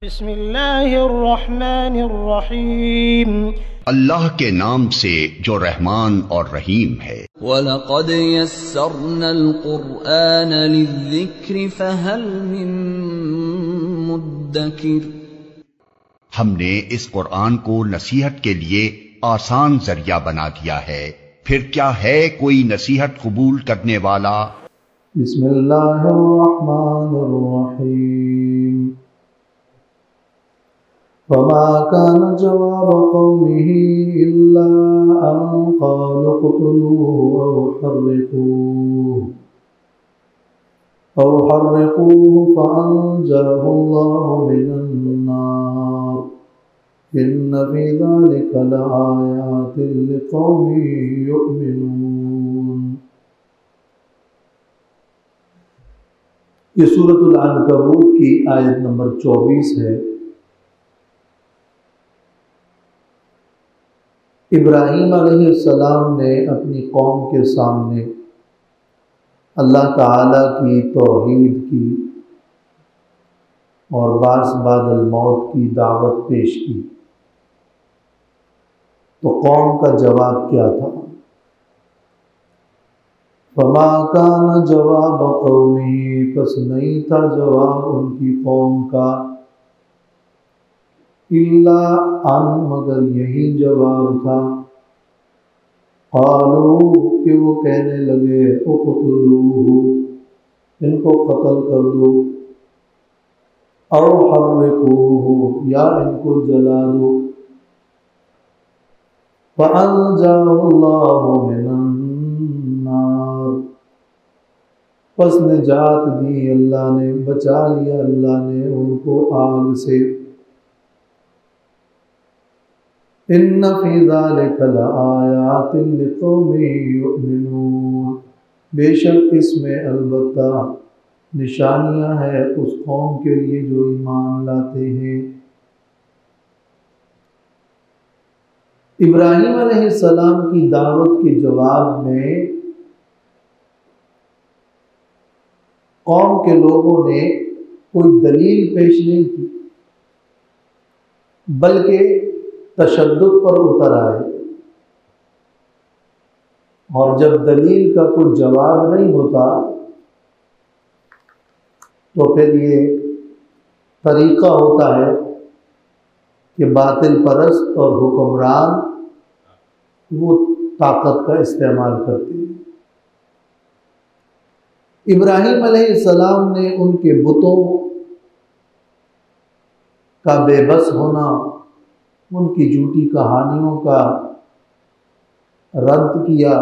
बिस्मिल्लाहिर्रहमानिर्रहीम। अल्लाह के नाम से जो रहमान और रहीम है। वलक़द यस्सरनल क़ुरआन लिज़्ज़िक्रि फ़हल मिन मुद्दकिर। हमने इस कुरान को नसीहत के लिए आसान जरिया बना दिया है, फिर क्या है कोई नसीहत कबूल करने वाला। बिस्मिल्लाहिर्रहमानिर्रहीम। फमा कान जवाब कौमिही इल्ला अन क़ालू क़ुतलूहु औ हर्रिक़ूहु फ़अंजाहुल्लाहु मिनन्नार इन्न फ़ी ज़ालिका लआयातिन लिक़ौमिन युमिनून। ये सूरतुल अनकबूत की आयत नंबर 24 है। इब्राहीम अलैहिस्सलाम ने अपनी कौम के सामने अल्लाह ताला की तौहीद की और बास बादल मौत की दावत पेश की, तो कौम का जवाब क्या था? फमा कान जवाब कौमी, बस नहीं था जवाब उनकी कौम का, इल्ला अन, मगर यही जवाब था, क़ालू, कि वो कहने लगे, उक़्तुलूहु, इनको कत्ल कर दो, औ हर्रिक़ूहु, या इनको जला दो, फ़अंजाहुल्लाहु मिनन्नार, बस निजात दी अल्लाह ने, बचा लिया अल्लाह ने उनको आग से। इन्न फ़ी ज़ालिका लआयातिन लिक़ौमिन युमिनून, बेशक इसमें अलबत्ता निशानियां हैं उस कौम के लिए जो ईमान लाते हैं। इब्राहीम अलैहिस्सलाम की दावत के जवाब में कौम के लोगों ने कोई दलील पेश नहीं की, बल्कि तशद्दुद पर उतर आए, और जब दलील का कोई जवाब नहीं होता तो फिर ये तरीका होता है कि बातिल परस्त और हुक्मरान वो ताकत का इस्तेमाल करते हैं। इब्राहीम अलैहिस्सलाम ने उनके बुतों का बेबस होना, उनकी झूठी कहानियों का रद्द किया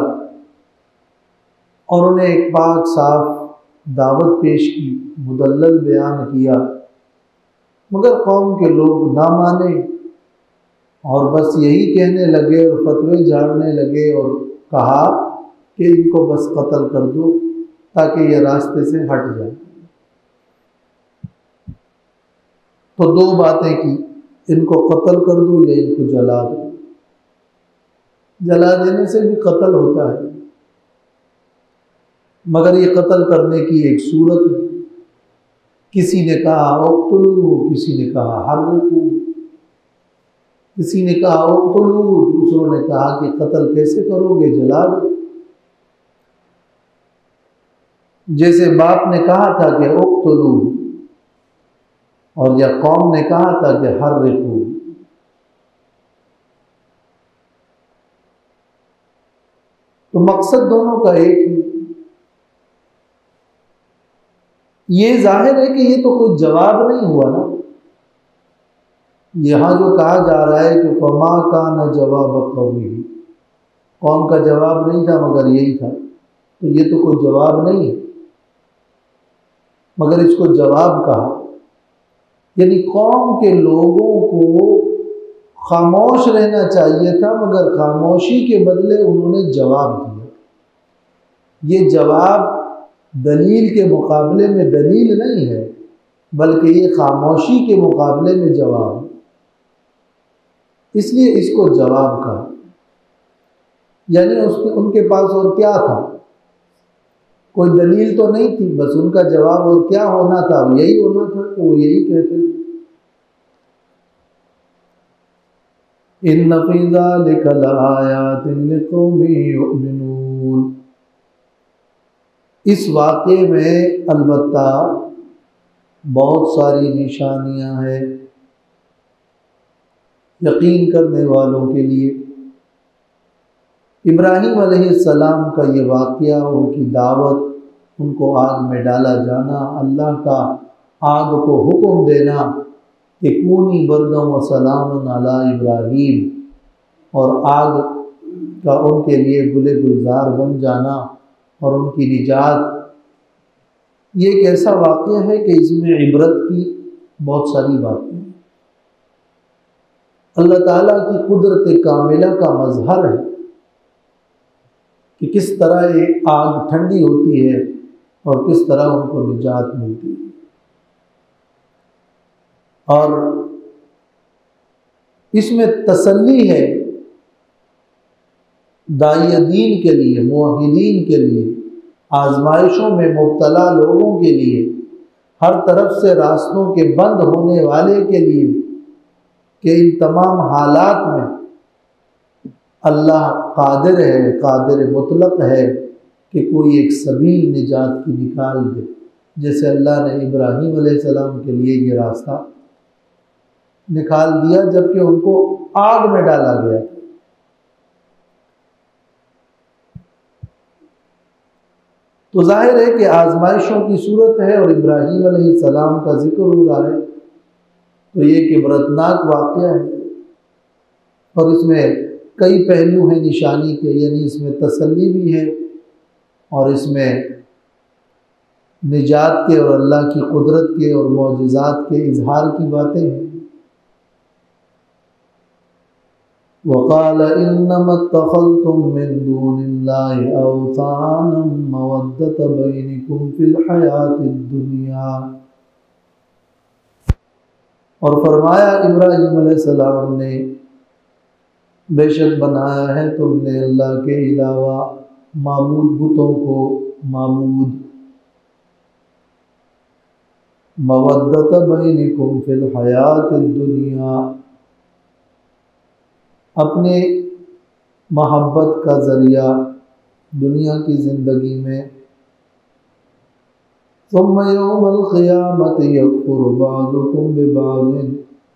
और उन्हें एक पाक साफ दावत पेश की, मुदल्लल बयान किया, मगर कौम के लोग ना माने और बस यही कहने लगे और फतवे झाड़ने लगे और कहा कि इनको बस कत्ल कर दो ताकि ये रास्ते से हट जाए। तो दो बातें की, इनको कत्ल कर दो या इनको जला दो। जला देने से भी कत्ल होता है, मगर ये कत्ल करने की एक सूरत है। किसी ने कहा उक़्तुलू, किसी ने कहा हर्रिक़ू, किसी ने कहा उक़्तुलू, दूसरों ने कहा कि कत्ल कैसे करोगे, जला दो। जैसे बाप ने कहा था कि उक़्तुलू और या कौम ने कहा था कि हर्रिक़ू। तो मकसद दोनों का एक ही। ये जाहिर है कि ये तो कोई जवाब नहीं हुआ ना। यहाँ जो कहा जा रहा है कि फमा कान जवाब कौमी, कौम का जवाब नहीं था मगर यही था, तो ये तो कोई जवाब नहीं है, मगर इसको जवाब कहा, यानी कौम के लोगों को खामोश रहना चाहिए था, मगर खामोशी के बदले उन्होंने जवाब दिया। ये जवाब दलील के मुकाबले में दलील नहीं है, बल्कि ये खामोशी के मुकाबले में जवाब है, इसलिए इसको जवाब कहा। यानी उनके पास और क्या था, कोई दलील तो नहीं थी, बस उनका जवाब और क्या होना था, यही होना था, तो वो यही कहते थे। इन्न फी ज़ालिका लआयातिन लिक़ौमिन युमिनून। इस वाक़े में अलबत्ता बहुत सारी निशानियां हैं यकीन करने वालों के लिए। इब्राहीम अलैहिस्सलाम का ये वाक़या, उनकी दावत, उनको आग में डाला जाना, अल्लाह का आग को हुक्म देना कि कूनी बरदम व सलामन अला इब्राहीम, और आग का उनके लिए गुले गुलजार बन जाना और उनकी निजात, ये एक ऐसा वाक़या है कि इसमें इबरत की बहुत सारी बातें हैं। अल्लाह ताला की कुदरत कामिला का मजहर है कि किस तरह ये आग ठंडी होती है और किस तरह उनको निजात मिलती है। और इसमें तसल्ली है दायदीन के लिए, मुवहिदीन के लिए, आजमाइशों में मुब्तला लोगों के लिए, हर तरफ से रास्तों के बंद होने वाले के लिए, कि इन तमाम हालात में अल्लाह कादिर है, कादिर मुतलक है कि कोई एक सबील निजात की निकाल दे। जैसे अल्लाह ने इब्राहीम अलैहिस्सलाम के लिए ये रास्ता निकाल दिया जबकि उनको आग में डाला गया। तो जाहिर है कि आजमाइशों की सूरत है और इब्राहीम अलैहिस्सलाम का जिक्र हो रहा है, तो ये एक इबरतनाक वाक़या है और इसमें कई पहलू हैं निशानी के, यानी इसमें तसल्ली भी है और इसमें निजात के और अल्लाह की कुदरत के और मौजिज़ात के इजहार की बातें हैं। वक़ाल इन्नमा इत्तख़ज़्तुम मिन दूनिल्लाहि अवसानम मवद्दत बैनिकुम फिल हयातिद दुनिया। और फरमाया इब्राहीम अलैहिस्सलाम ने, बेशक बनाया है तुमने अल्लाह के अलावा माबूद बुतों को माबूद, मवद्दत बैनिकुम फिल हयातिद दुनिया, अपने मोहब्बत का ज़रिया दुनिया की ज़िंदगी में। सुम्मा यौमल क़ियामति यकफ़ुरु बअदुकुम बिबअदिन,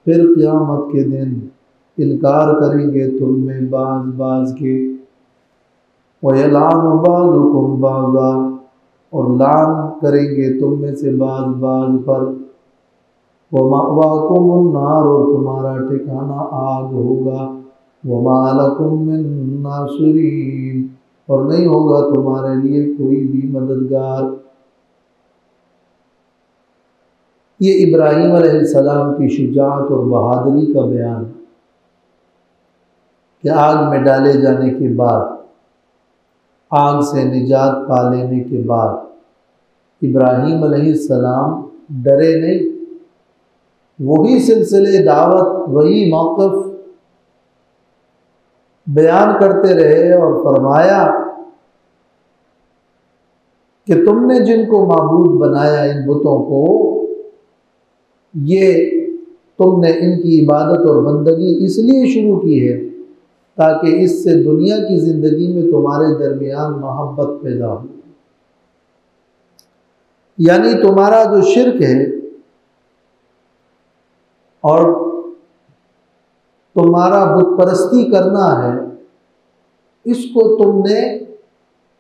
फिर क़यामत के दिन इनकार करेंगे तुम में बाज़ बाज़ के। व यलअनु बअदुकुम बअज़ा, और लान करेंगे तुम में से बाज़ बाज़ पर। व मअवाकुमुन नार, और तुम्हारा ठिकाना आग होगा। व मा लकुम मिन नासिरीन, और नहीं होगा तुम्हारे लिए कोई भी मददगार। ये इब्राहीम अलैहिस्सलाम की शुजाअत और बहादुरी का बयान है कि आग में डाले जाने के बाद, आग से निजात पा लेने के बाद इब्राहीम अलैहिस्सलाम डरे नहीं। वही सिलसिले दावत, वही मौक़िफ़ बयान करते रहे और फरमाया कि तुमने जिनको माबूद बनाया, इन बुतों को, ये तुमने इनकी इबादत और बंदगी इसलिए शुरू की है ताकि इससे दुनिया की ज़िंदगी में तुम्हारे दरमियान मोहब्बत पैदा हो। यानी तुम्हारा जो शिर्क है और तुम्हारा बुत परस्ती करना है, इसको तुमने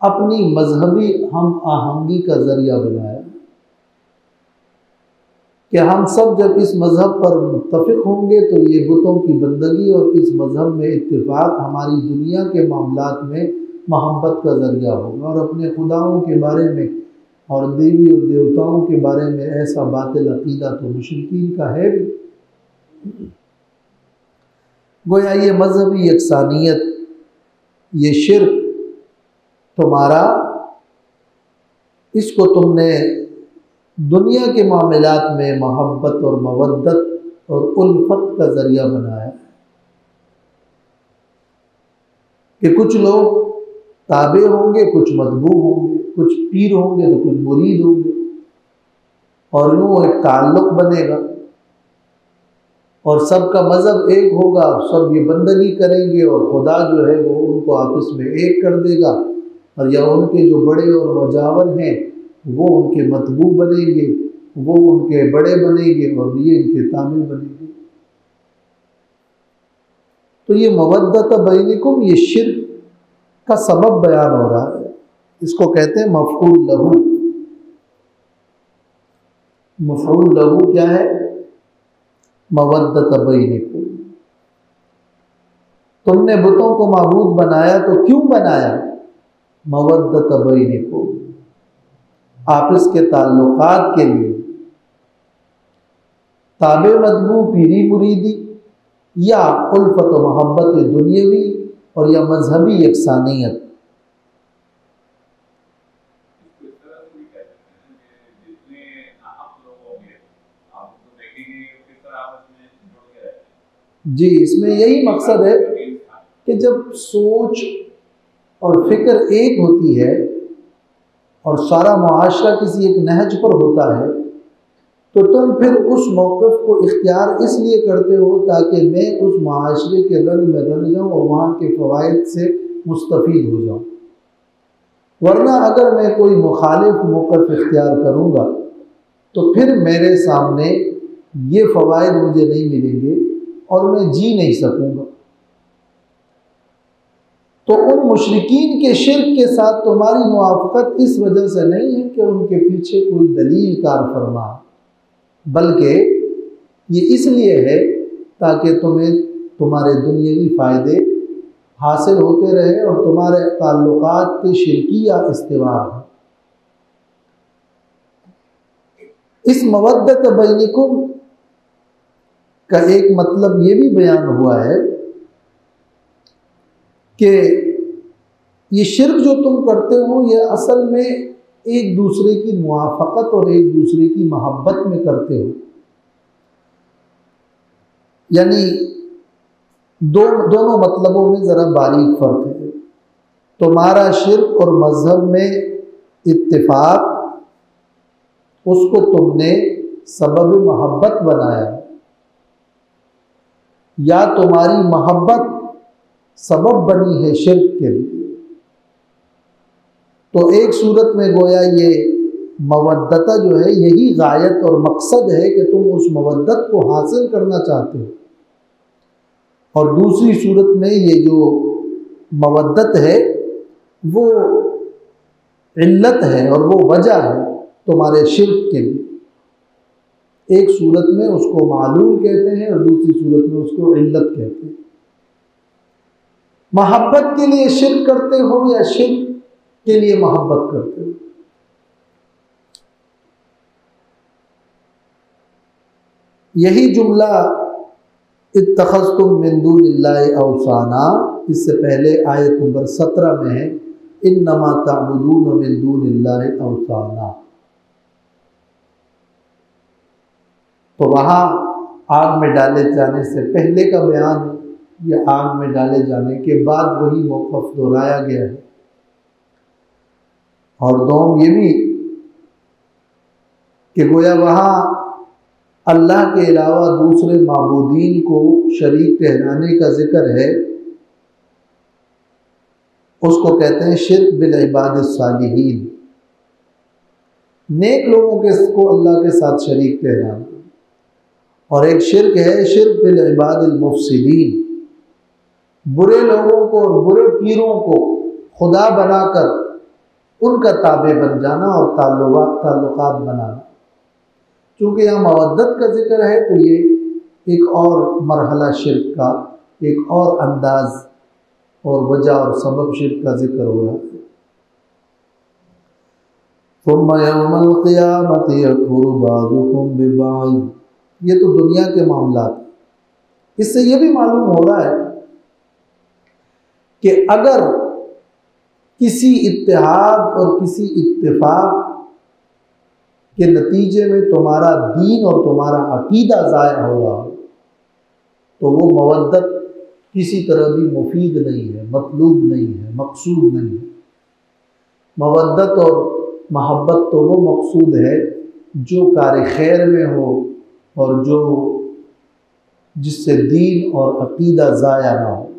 अपनी मजहबी हम आहंगी का ज़रिया बनाया कि हम सब जब इस मज़हब पर मुत्तफ़िक़ होंगे तो ये बुतों की बंदगी और इस मज़हब में इत्तिफ़ाक़ हमारी दुनिया के मामलात में मोहब्बत का ज़रिया होगा। और अपने खुदाओं के बारे में और देवी और देवताओं के बारे में ऐसा बातिल अक़ीदा तो मुशरिकीन का है भी। गोया ये मजहबी यकसानियत, ये शिर्क तुम्हारा, इसको तुमने दुनिया के मामलात में मोहब्बत और मवद्दत और उल्फत का ज़रिया बनाया कि कुछ लोग ताबे होंगे, कुछ मतबू होंगे, कुछ पीर होंगे तो कुछ मुरीद होंगे, और यूँ एक ताल्लुक़ बनेगा। और सबका मज़हब एक होगा, सब ये बंदगी करेंगे और खुदा जो है वो उनको आपस में एक कर देगा, और या उनके जो बड़े और मजावर हैं वो उनके मतबू बनेंगे, वो उनके बड़े बनेंगे और ये इनके ताबे बनेंगे। तो ये मवद्दत बैनिकुम, ये शिर्क का सबब बयान हो रहा है। इसको कहते हैं मफ़ऊल लहू। मफ़ऊल लहू क्या है? मवद्दत बैनिकुम। तुमने बुतों को माबूद बनाया तो क्यों बनाया? मवद्दत बैनिकुम, आपस के ताल्लुकात के लिए। ताबे मतबू पीरी मुरीदी, या उल्फत मोहब्बत दुनियावी, और या मजहबी यकसानियत। जी, इसमें यही मकसद है कि जब सोच और फिक्र एक होती है और सारा मुआशरा किसी एक नहज पर होता है, तो तुम फिर उस मौक़िफ़ को इख्तियार इसलिए करते हो ताकि मैं उस मुआशरे के रंग में रंग जाऊँ और वहाँ के फ़वाइद से मुस्तफ़ीद हो जाऊँ। वरना अगर मैं कोई मुखालिफ मौक़िफ़ इख्तियार करूँगा तो फिर मेरे सामने ये फ़वाइद मुझे नहीं मिलेंगे और मैं जी नहीं सकूँगा। तो उन मुशरिकीन के शिर्क के साथ तुम्हारी मुआफ़क़त इस वजह से नहीं है कि उनके पीछे कोई दलील कार फरमा, बल्कि ये इसलिए है ताकि तुम्हें तुम्हारे दुनियावी फ़ायदे हासिल होते रहे और तुम्हारे ताल्लुकात के शिरकिया इस्तिवार हो। इस मवद्दत बैनिकुम का एक मतलब ये भी बयान हुआ है कि ये शिर्क जो तुम करते हो ये असल में एक दूसरे की मुआफ़क़त और एक दूसरे की मोहब्बत में करते हो। यानी दोनों मतलबों में ज़रा बारीक फ़र्क है। तुम्हारा शिर्क और मज़हब में इत्तिफ़ाक़, उसको तुमने सबब मोहब्बत बनाया, या तुम्हारी मोहब्बत सबब बनी है शिर्क के लिए। तो एक सूरत में गोया ये मवद्दता जो है यही गायत और मकसद है कि तुम उस मवद्दत को हासिल करना चाहते हो, और दूसरी सूरत में ये जो मवद्दत है वो इल्लत है और वो वजह है तुम्हारे शिर्क के लिए। एक सूरत में उसको मालूल कहते हैं और दूसरी सूरत में उसको इल्लत कहते हैं। मोहब्बत के लिए शिर्क करते हो या शिर्क के लिए मोहब्बत करते हो? यही जुमला इत्तखज़्तुम मिन दूनिल्लाहि औसाना, इससे पहले आयत नंबर 17 में है इन्नमा तअबुदून मिन दूनिल्लाहि औसाना। तो वहाँ आग में डाले जाने से पहले का बयान या आग में डाले जाने के बाद वही मौक़िफ़ दोहराया गया है। और दोम ये भी कि गोया वहाँ अल्लाह के अलावा दूसरे माबूदीन को शरीक ठहराने का जिक्र है, उसको कहते हैं शिर्क बिल इबादिस सालिहीन, नेक लोगों को अल्लाह के साथ शरीक ठहराना। और एक शिर्क है शिर्क बिल इबादिल मुफसिदीन, बुरे लोगों को और बुरे पीरों को खुदा बनाकर उनका ताबे बन जाना और ताल्लुकात बनाना। चूँकि यहाँ मवद्दत का जिक्र है तो ये एक और मरहला शिर्क का, एक और अंदाज और वजह और सबब शिर्क का जिक्र हो रहा है। सुम्मा यौमल क़ियामति यकफ़ुरु बाज़ुकुम बिबाज़, ये तो दुनिया के मामलात। इससे ये भी मालूम हो रहा है कि अगर किसी इत्तेहाद और किसी इत्तेफाक के नतीजे में तुम्हारा दीन और तुम्हारा अकीदा ज़ाया हो रहा हो तो वो मवद्दत किसी तरह भी मुफीद नहीं है, मतलूब नहीं है, मकसूद नहीं है। मवद्दत और मोहब्बत तो वो मकसूद है जो कार खैर में हो और जो जिससे दीन और अकीदा ज़ाया ना हो,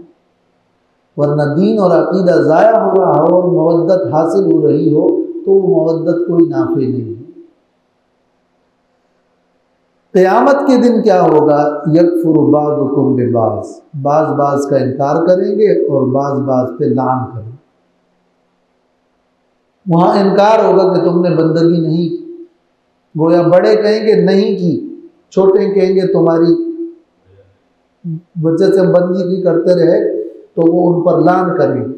वरना दीन और अकीदा ज़ाया हो रहा हो और मवद्दत हासिल हो रही हो तो वो मवद्दत कोई नाफे नहीं है। क़यामत के दिन क्या होगा? यकफुरु बाज़ुकुम बिबाज़, बाज़ का इनकार करेंगे और बाज़ पे लान करेंगे। वहाँ इनकार होगा कि तुमने बंदगी नहीं की, गोया बड़े कहेंगे नहीं की, छोटे कहेंगे तुम्हारी वजह से बंदगी करते रहे, तो वो उन पर लान करेंगे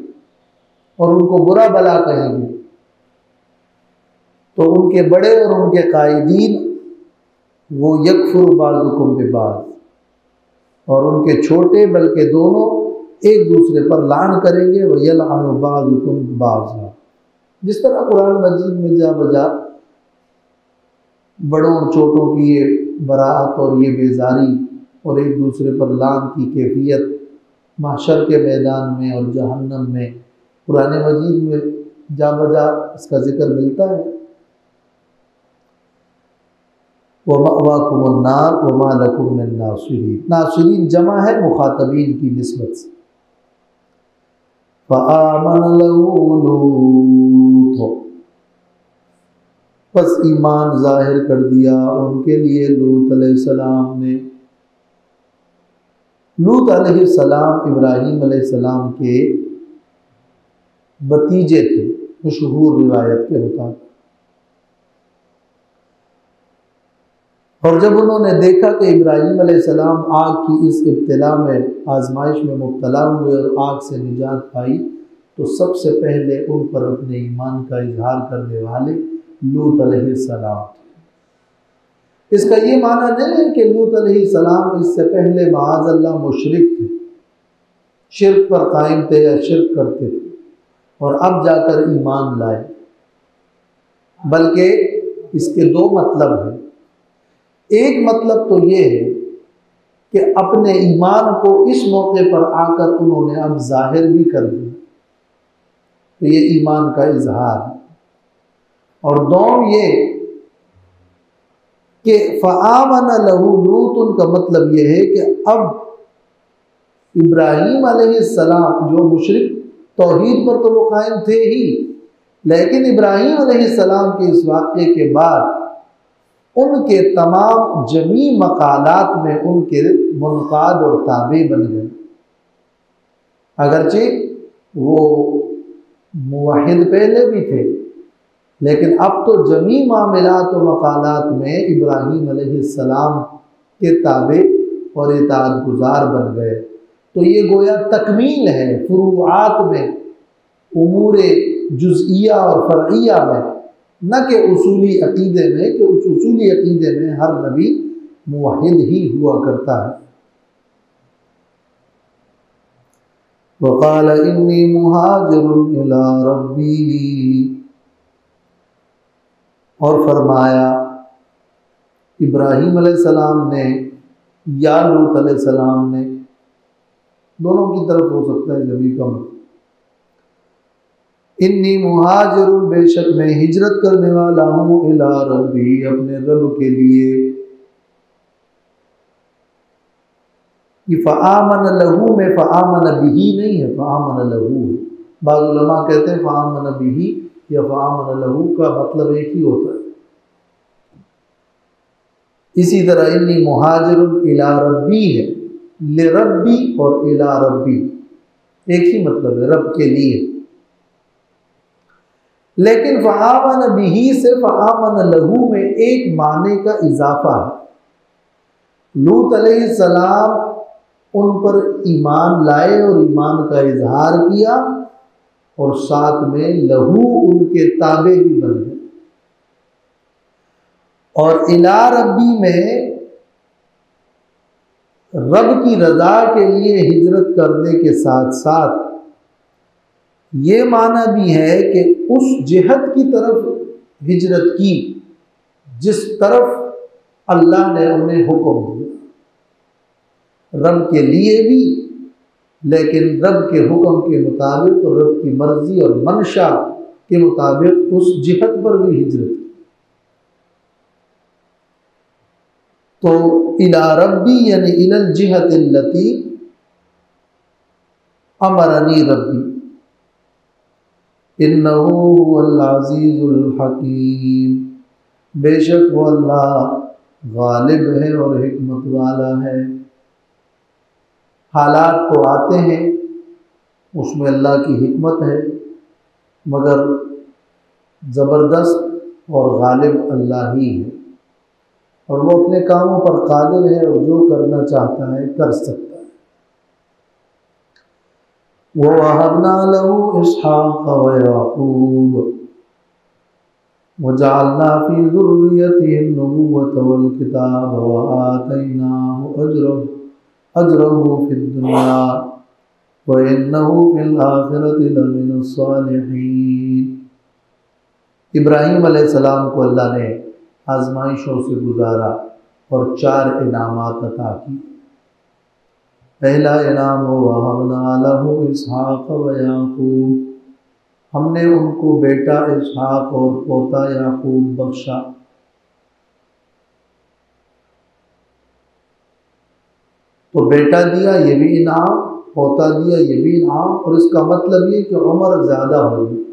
और उनको बुरा भला कहेंगे। तो उनके बड़े और उनके कायदीन वो यकफुरु बाज़ुकुम बिबाज़, और उनके छोटे बल्कि दोनों एक दूसरे पर लान करेंगे। व यलअनु बाज़ुकुम बाज़ा, जिस तरह कुरान मजीद में जा बजा बड़ों और छोटों की ये बरात और ये बेजारी और एक दूसरे पर लान की कैफियत महशर के मैदान में और जहन्नम में कुरान मजीद में जा बजा इसका जिक्र मिलता है। व मअवाकुमुन नार व मा लकुम मिन नासिरीन, नासिरीन जमा है मुखातबीन की निस्बत से। फ़आमन लहू लूत, बस ईमान जाहिर कर दिया उनके लिए लूत अलैहिस्सलाम ने। लूत अलैहिस्सलाम इब्राहीम अलैहिस्सलाम के भतीजे थे मशहूर रिवायत के मुताबिक। और जब उन्होंने देखा कि इब्राहीम अलैहिस्सलाम आग की इस इब्तिला में आजमाइश में मुब्तला हुए और आग से निजात पाई, तो सबसे पहले उन पर अपने ईमान का इजहार करने वाले लूत अलैहिस्सलाम थे। इसका ये माना नहीं है कि लूत अलैहिस्सलाम इससे पहले माअज़ल्लाह मुशरिक थे, शिर्क पर कायम थे या शिर्क करते थे और अब जाकर ईमान लाए, बल्कि इसके दो मतलब हैं। एक मतलब तो ये है कि अपने ईमान को इस मौके पर आकर उन्होंने अब जाहिर भी कर दिया, तो ये ईमान का इजहार है। और दौम ये कि फ़आमन लहू लूत, उनका मतलब ये है कि अब इब्राहीम अलैहिस्सलाम जो मुशरिक तौहीद पर तो वो कायम थे ही, लेकिन इब्राहीम अलैहिस्सलाम के इस वाक़े के बाद उनके तमाम जमी मकालात में उनके मुनक़ाद और ताबे बन गए। अगरचे वो मुवहिद पहले भी थे, लेकिन अब तो जमी मामलात और मकालात में इब्राहीम अलैहिस्सलाम के ताबे और इताअत गुज़ार बन गए। तो ये गोया तकमील है फुरूआत में, उमूरे जुज़इया और फ़रइया में, न कि उसूली अक़ीदे में, कि उस उसूली अक़ीदे में हर नबी मुवहिद ही हुआ करता है। वक़ाल इन्नी मुहाजिरुन इला रब्बी, और फरमाया इब्राहीम अलैहिस्सलाम ने या लूत अलैहिस्सलाम ने, दोनों की तरफ हो सकता है जबी का मतलब, इन्नी मुहाजिरुन, बेशक मैं हिजरत करने वाला हूँ, इला रब्बी, अपने रब के लिए। ये फ़आमन लहू में फ़आमन बिही नहीं है, फ़आमन लहू। बाज़ उलमा कहते हैं फ़आमन बिही या फ़आमन लहू का मतलब एक ही होता है। इसी तरह इन्नी मुहाजिरुन इला रब्बी है, ले रब्बी और इला रब्बी एक ही मतलब है, रब के लिए। लेकिन फ़आमन बिही से फ़आमन लहू में एक माने का इजाफा है। लूत अलैहिस्सलाम उन पर ईमान लाए और ईमान का इजहार किया, और साथ में लहू उनके ताबे भी बन गए। और इला रब्बी में रब की रज़ा के लिए हिजरत करने के साथ साथ ये माना भी है कि उस जिहत की तरफ हिजरत की जिस तरफ अल्लाह ने उन्हें हुक्म दिया, रब के लिए भी, लेकिन रब के हुक्म के मुताबिक और रब की मर्जी और मंशा के मुताबिक उस जिहत पर भी हिजरत की। तो इला रब्बी यानी इलल जिहतिल्लती अमरनी रब्बी इन्नहु हुवल अज़ीज़ुल हकीम, बेशक वो अल्लाह गालिब है और हिकमत वाला है। हालात तो आते हैं, उसमें अल्लाह की हिकमत है, मगर ज़बरदस्त और गालिब अल्लाह ही है और वो अपने कामों पर कादिर है और जो करना चाहता है कर सकता है। वो वहबना लहू इसहाक़ व याक़ूब वजअलना फी ज़ुर्रियतिही अन्नुबुव्वत वल किताब व आतैनाहु अजरहु फिद दुनिया व इन्नहु फिल आखिरति लमिनस सालिहीन। इब्राहीम अलैहिस्सलाम को अल्लाह ने आजमाइशों से गुजारा और 4 इनामात अता किए। पहला इनाम वहबना लहू इसहाक़ व याक़ूब, हमने उनको बेटा इसहाक़ और पोता याकूब बख्शा। तो बेटा दिया ये भी इनाम, पोता दिया ये भी इनाम, और इसका मतलब ये कि उम्र ज़्यादा होगी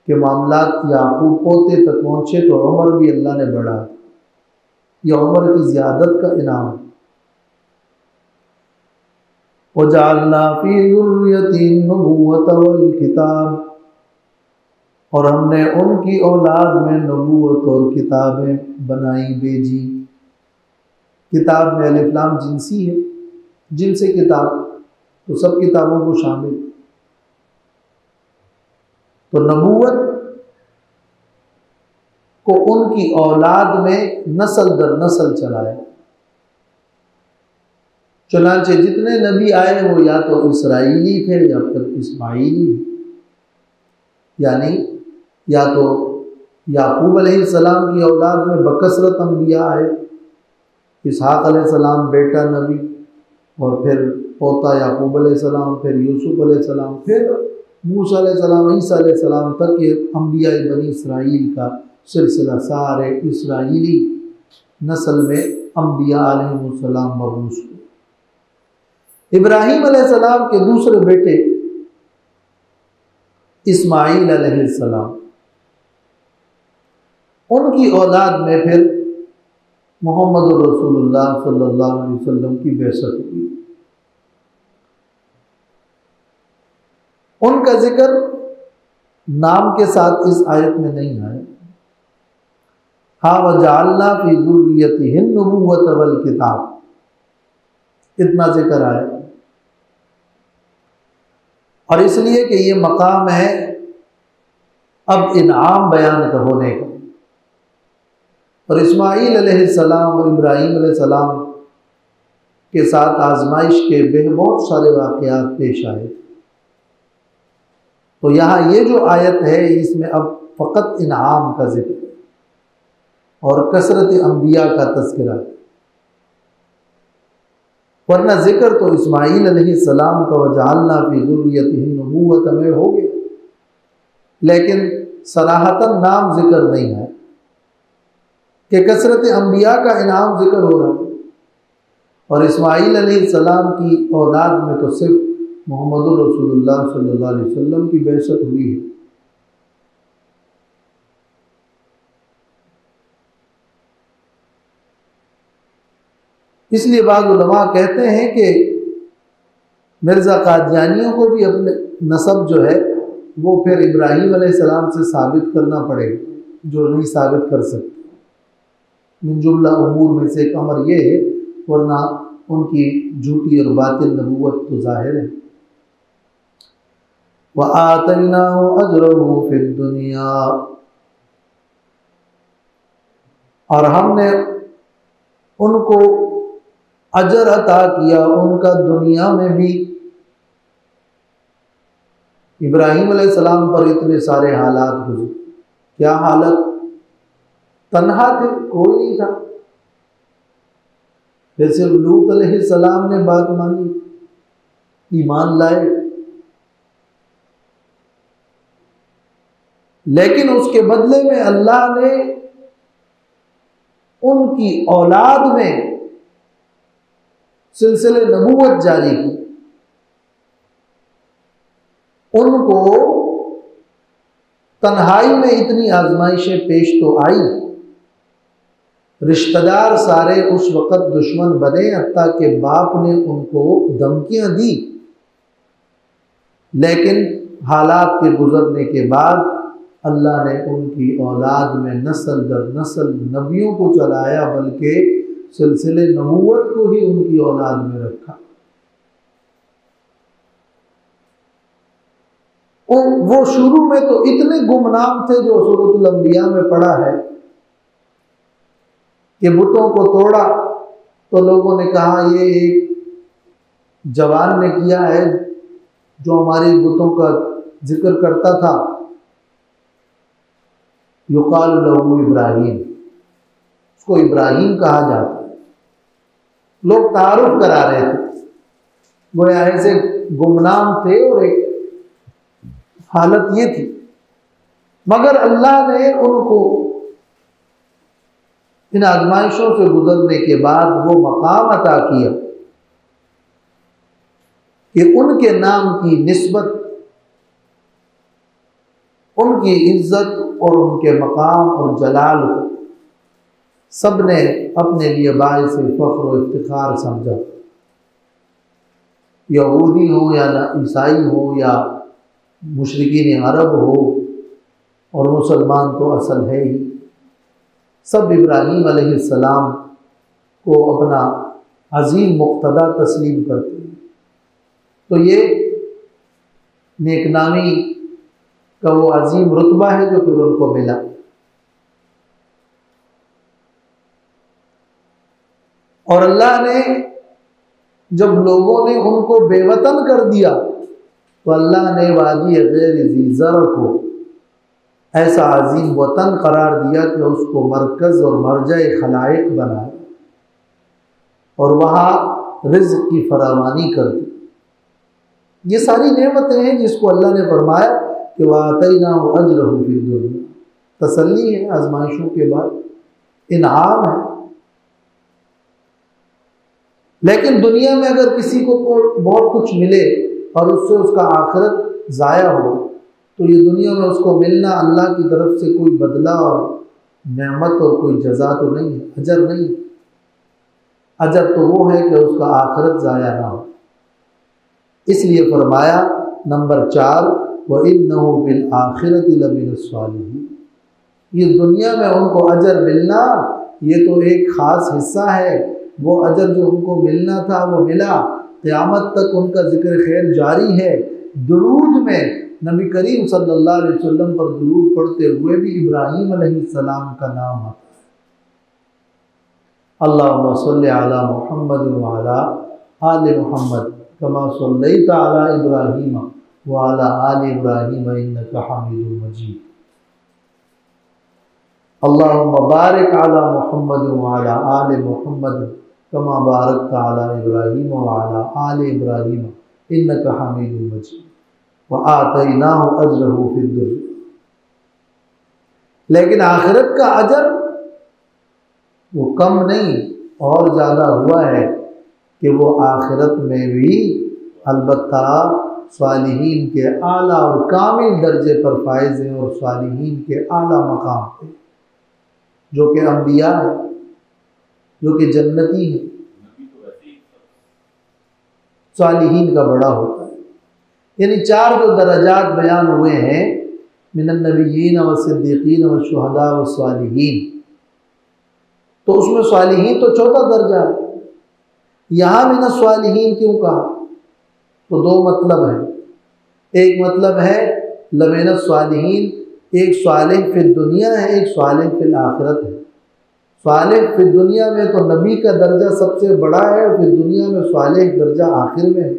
कि मामलात याकूब पोते तक पहुँचे तो उम्र भी अल्लाह ने बढ़ा, यह उम्र की ज़्यादत का इनाम। वजअलना फी ज़ुर्रियतिही अन्नुबुव्वत वल किताब, और हमने उनकी औलाद में नबूवत और किताबें बनाई भेजी। किताब में अलिफ लाम जिनसी है, जिनसे किताब तो सब किताबों को शामिल। तो नबूवत को उनकी औलाद में नस्ल दर नस्ल चलाया। चुनांचे जितने नबी आए वो या तो इसराइली थे या फिर इस्माइली, यानी या तो याकूब अलैहिस्सलाम की औलाद में बकसरत अंबिया आए, इसहाक़ अलैहिस्सलाम बेटा नबी, और फिर पोता याकूब अलैहिस्सलाम, फिर यूसुफ अलैहिस्सलाम, फिर मूसा अलैहिस्सलाम, ईसा अलैहिस्सलाम तक ये अंबिया बनी इसराइल का सिलसिला सारे इसराइली नस्ल में अंबिया अलैहिस्सलाम मबूस हुए। इब्राहीम अलैहिस्सलाम के दूसरे बेटे इस्माईल अलैहिस्सलाम, उनकी औलाद में फिर मोहम्मद रसूलुल्लाह सल्लल्लाहु अलैहि वसल्लम की बेइज्जत हुई। उनका जिक्र नाम के साथ इस आयत में नहीं आया। हाँ, वजअलना फी ज़ुर्रियतिही अन्नुबुव्वत वल किताब, इतना जिक्र आया, और इसलिए कि ये मकाम है अब इनाम बयान होने का। और इस्माईल अलैहिस्सलाम और इब्राहीम अलैहिस्सलाम के साथ आजमाइश के बहुत सारे वाक़यात पेश आए। तो यहाँ ये जो आयत है इसमें अब फ़कत इनाम का जिक्र है और कसरत अंबिया का तज़किरा है, वरना जिक्र तो इस्माईल अलैहिस्सलाम का वजअलना फी ज़ुर्रियतिही अन्नुबुव्वत में हो गया, लेकिन सराहतन नाम जिक्र नहीं है कि कसरत अंबिया का इनाम जिक्र हो रहा है। और इस्माईल अलैहिस्सलाम की औलाद में तो सिर्फ मोहम्मद रसूलुल्लाह सल्लल्लाहु अलैहि वसल्लम की बेइज्जत हुई है। इसलिए बाद उलमा कहते हैं कि मिर्ज़ा कादियानियों को भी अपने नसब जो है वो फिर इब्राहीम अलैहिस्सलाम से साबित करना पड़ेगा, जो नहीं साबित कर सकते। मिन जुमला उमूर में से एक अमर ये है, वरना उनकी झूठी और बातिल नबूवत तो जाहिर है। व आतैनाहु अजरहु फिद दुनिया, और हमने उनको अजर अता किया उनका दुनिया में भी। इब्राहीम अलैहिस्सलाम पर इतने सारे हालात गुजरे, क्या हालत, तन्हा थे, कोई नहीं था, फिर सिर्फ लूत अलैहिस्सलाम ने बात मानी, ईमान लाए, लेकिन उसके बदले में अल्लाह ने उनकी औलाद में सिलसिले नबूवत जारी की। उनको तन्हाई में इतनी आजमाइशें पेश तो आई, रिश्तेदार सारे उस वक़्त दुश्मन बने, हत्ता के बाप ने उनको धमकियां दी, लेकिन हालात के गुजरने के बाद अल्लाह ने उनकी औलाद में नस्ल दर नस्ल नबियों को चलाया, बल्कि सिलसिले नबूवत को ही उनकी औलाद में रखा। वो शुरू में तो इतने गुमनाम थे, जो सूरतुल अंबिया में पढ़ा है कि बुतों को तोड़ा तो लोगों ने कहा ये एक जवान ने किया है जो हमारे बुतों का जिक्र करता था, युकाल लहू इब्राहिम, उसको इब्राहिम कहा जाता है। लोग तारुफ करा रहे थे, वो ऐसे गुमनाम थे और एक हालत ये थी, मगर अल्लाह ने उनको इन आजमाइशों से गुजरने के बाद वो मकाम अता किया कि उनके नाम की निस्बत, उनकी इज्जत और उनके मकाम और जलाल को सब ने अपने लिए बाइस फख्र और इफ्तिखार समझा। यहूदी हो या ईसाई हो या मुशरिकीन अरब हो और मुसलमान तो असल है ही, सब इब्राहीम अलैहिस्सलाम को अपना अजीम मुक्तदा तस्लीम करते हैं। तो ये नेकनामी का वो अजीम रुतबा है जो फिर उनको मिला। और अल्लाह ने जब लोगों ने उनको बेवतन कर दिया तो अल्लाह ने वादी गैर ज़ी ज़र को ऐसा अजीम वतन करार दिया कि उसको मरकज़ और मरजा खलाइक बनाया और वहाँ रिज़्क़ की फरावानी कर दी। ये सारी नेमतें हैं जिसको अल्लाह ने फरमाया कि वातैनाहु अजरहु फिद दुनिया, तसल्ली है आजमाइशों के बाद, इनाम है। लेकिन दुनिया में अगर किसी को बहुत कुछ मिले और उससे उसका आखिरत ज़ाया हो तो ये दुनिया में उसको मिलना अल्लाह की तरफ से कोई बदला और नेमत और कोई जज़ा तो नहीं है, अजर नहीं। अजर तो वो है कि उसका आखिरत ज़ाया ना हो। इसलिए फरमाया नंबर 4, व इन्नहु बिल आखिरति लमिनस सालिहीन, ये दुनिया में उनको अजर मिलना ये तो एक ख़ास हिस्सा है। वो अजर जो उनको मिलना था वो मिला, क़यामत तक उनका जिक्र खैर जारी है। दुरूद में नबी करीम सल्लल्लाहु अलैहि वसल्लम पर दुरूद पढ़ते हुए भी इब्राहीम अलैहिस्सलाम का नाम आता है। अल्लाहुम्मा सल्लि अला मुहम्मद व अला आलि मुहम्मद कमा सल्लैता अला इब्राहीम व अला आलि इब्राहीम इन्नका हमीदुम मजीद। अल्लाहुम्मा बारिक अला मुहम्मद व अला आलि मुहम्मद कमा बारकता अला इब्राहीम व अला आलि इब्राहीम इन्नका हमीदुम मजीद व आतैनाहु अजरहु फिद दुनिया। लेकिन आखिरत का अजर वो कम नहीं और ज़्यादा हुआ है कि वो आखिरत में भी अलबत्ता सालिहीन के आला और कामिल दर्जे पर फायज़ हैं और सालिहीन के आला मकाम पे, जो कि अंबिया है, जो कि जन्नती है। सालिहीन का बड़ा होता है। यानी 4 जो दरजात बयान हुए हैं, मिनन नबिय्यीन व सिद्दीक़ीन व शुहदा व सालिहीन, तो उसमें सालिहीन तो 4था दर्जा है। यहाँ मिनस सालिहीन क्यों कहा? तो 2 मतलब है। एक मतलब है लमिनस सालिहीन, एक सालिह फिद दुनिया है, एक सालिह फिल आखिरत है। सालिह फिद दुनिया में तो नबी का दर्जा सबसे बड़ा है और फिर दुनिया में सालिह दर्जा आखिर में है,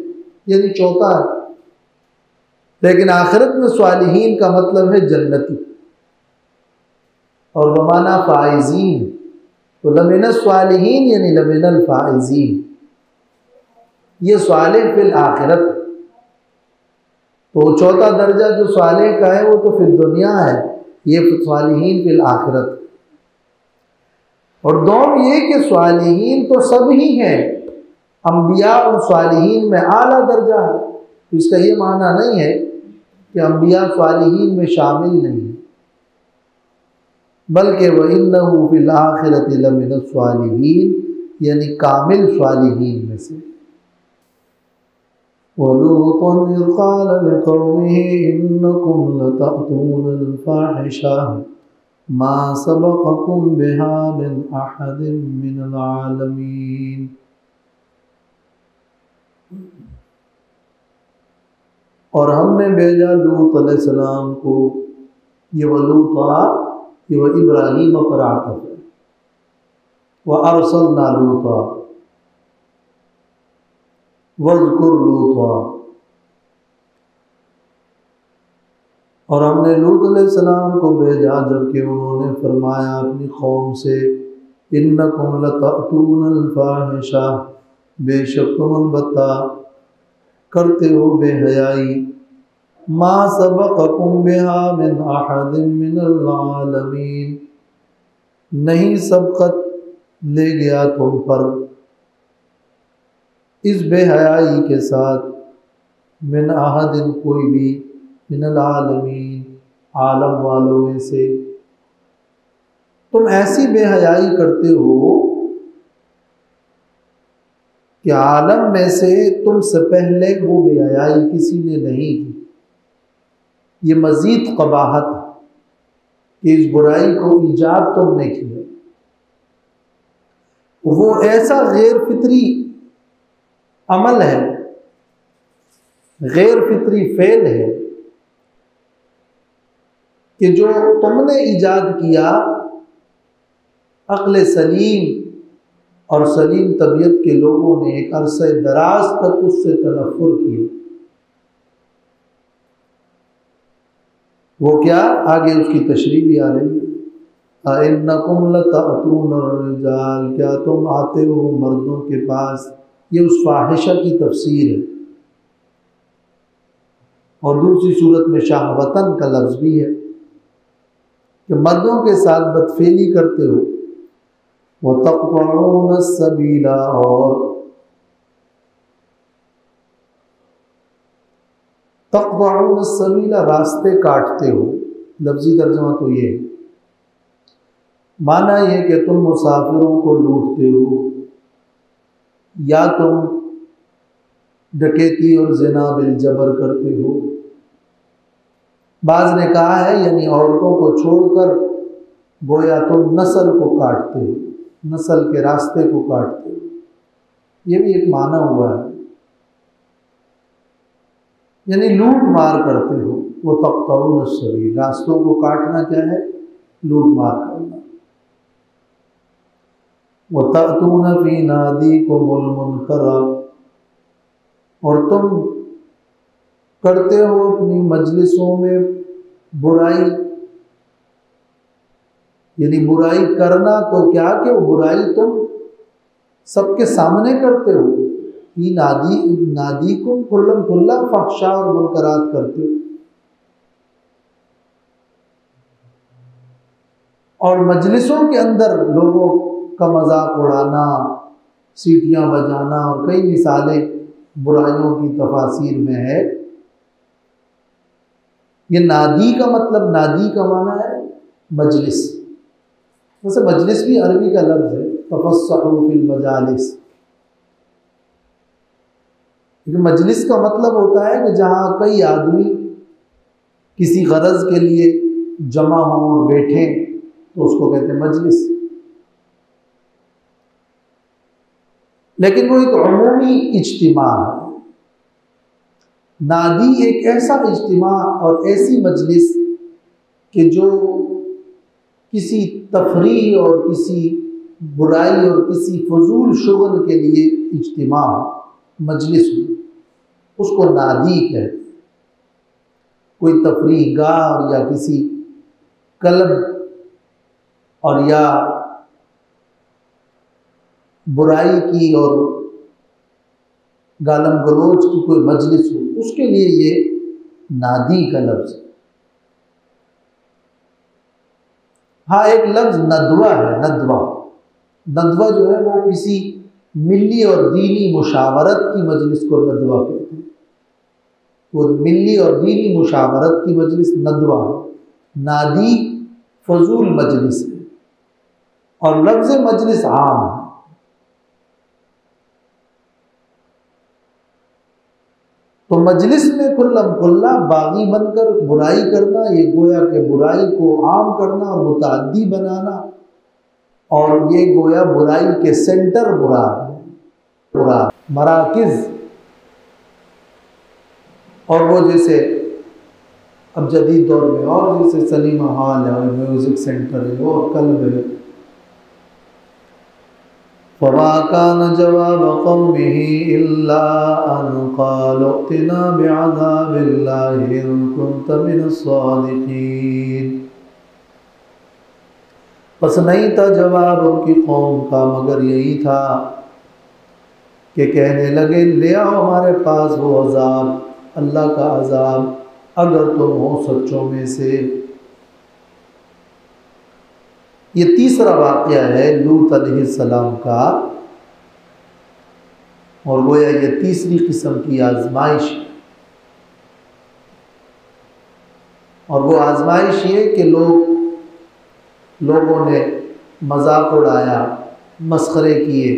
यानी 4था है। लेकिन आखिरत में सालिहीन का मतलब है जन्नती और बमाना फाइजीन, तो लमिनस सालिहीन यानी लमिनल फाइजीन, ये सालिह फिल आखिरत। तो 4था दर्जा जो सालिह का है वो तो फिर दुनिया है, ये सालिहीन फिल आखिरत। और दोम ये कि स्वालिहीन तो सब ही हैं, अम्बिया और स्वालिहीन में आला दर्जा है। तो इसका ये माना नहीं है कि अम्बिया स्वालिहीन में शामिल नहीं है, बल्कि व इन्नहु फिल आखिरति लमिन स्वालिहीन, यानी कामिल स्वालिहीन में से। वलूतन इज़ क़ाल लिक़ौमिही इन्नकुम लतअतूनल फ़ाहिशा मा सबक़कुम बिहा मिन अहदिन मिनल आलमीन। और हमने भेजा लूत अलैहिस्सलाम को, ये वलूता ये व इब्राहीम पर आतफ़ है, व अरसलना लूता वज़कुर लूता। और हमने लूत अलैहिस्सलाम को भेजा जबकि उन्होंने फरमाया अपनी कौम से, इन्नकुम लतअतूनल फ़ाहिशा, बेशक तुम अलबत्ता करते हो बेहयाई, मा सबक़कुम बिहा मिन अहदिन मिनल आलमीन, नहीं सबक़त ले गया तुम पर इस बेहयाई के साथ, मिन अहदिन कोई भी, मिनल आलमीन आलम वालों में से। तुम ऐसी बेहयाई करते हो कि आलम में से तुमसे पहले वो बेहयाई किसी ने नहीं की। ये मज़ीद क़बाहत कि इस बुराई को ईजाद तुमने किया। वो ऐसा गैर फितरी अमल है, गैर फितरी फेल है कि जो तुमने ईजाद किया, अक्ल सलीम और सलीम तबीयत के लोगों ने एक अरसे दराज तक उससे तनफ़ुर किया। वो क्या, आगे उसकी तशरीह भी आ रही है। अइन्नकुम लतअतूनर रिजाल, क्या तुम आते हो मर्दों के पास। ये उस फाहिशा की तफसीर है। और दूसरी सूरत में शाहवतन का लफ्ज़ भी है कि मर्दों के साथ बदफेली करते हो। वो तक़तऊन सबीला, और तक़तऊन सबीला रास्ते काटते हो। लफ्ज़ी तर्जुमा तो ये है, माना ये कि तुम मुसाफिरों को लूटते हो, या तुम डकैती और ज़िना बिल जबर करते हो। बाज़ ने कहा है यानी औरतों को छोड़कर गोया तुम नस्ल को काटते हो, नस्ल के रास्ते को काटते हो। ये भी एक माना हुआ है, यानी लूट मार करते हो। वो तक़तऊन सबील, रास्तों को काटना क्या है, लूट मार करना। वो तअतून फी नादीकुमुल मुनकरा, और तुम करते हो अपनी मजलिसों में बुराई, यानी बुराई करना तो क्या कि वो बुराई तुम सबके सामने करते हो। फी नादीकुम खुल्लम खुल्ला फहशा और मुनकरात करते हो। और मजलिसों के अंदर लोगों का मजाक उड़ाना, सीटियां बजाना और कई मिसालें बुराइयों की तफासीर में है। ये नादी का मतलब, नादी का माना है मजलिस। वैसे मजलिस भी अरबी का लफ्ज़ है, तफस्सहू फिल मजालिस। लेकिन मजलिस का मतलब होता है कि जहाँ कई आदमी किसी गरज के लिए जमा हों और बैठें, तो उसको कहते हैं मजलिस। लेकिन वो एक अमूमी इज्तिमा है। नादी एक ऐसा इज्तिमा और ऐसी मजलिस कि जो किसी तफरीह और किसी बुराई और किसी फजूल शुगल के लिए इज्तिमा हो, मजलिस हो, उसको नादी कहते हैं। कोई तफरीह गाह या किसी क्लब और या बुराई की और गालम गलोच की कोई मजलिस हो, उसके लिए ये नादी का लफ्ज़ है। हाँ, एक लफ्ज़ नदवा है, नदवा, नदवा जो है वो किसी मिली और दीनी मुशावरत की मजलिस को नदवा कहते हैं। वो मिली और दीनी मुशावरत की मजलिस नदवा है। नादी फजूल मजलिस है और लफ्ज़ मजलिस आम है। तो मजलिस में कुल्लम कुल्ला बागी बनकर बुराई करना, ये गोया के बुराई को आम करना और मुताद्दी बनाना, और ये गोया बुराई के सेंटर बुरा मराकिज। और वो जैसे अब जदीद दौर में और जैसे सलीमा हॉल है और म्यूज़िक सेंटर है और क्लब है। फमा कान जवाब कौमिही इल्ला अन क़ालू इतना बिअज़ाबिल्लाहि इन कुन्त मिनस्सादिक़ीन। बस नहीं था जवाब उनकी कौम का मगर यही था कि कहने लगे ले आओ हमारे पास वो अजाब, अल्लाह का अजाब, अगर तुम हो सच्चों में से। ये तीसरा वाक़या है लूत अलैहिस्सलाम का, और गोया ये तीसरी किस्म की आजमाइश। और वो आजमाइश ये कि लोगों ने मजाक उड़ाया, मस्खरे किए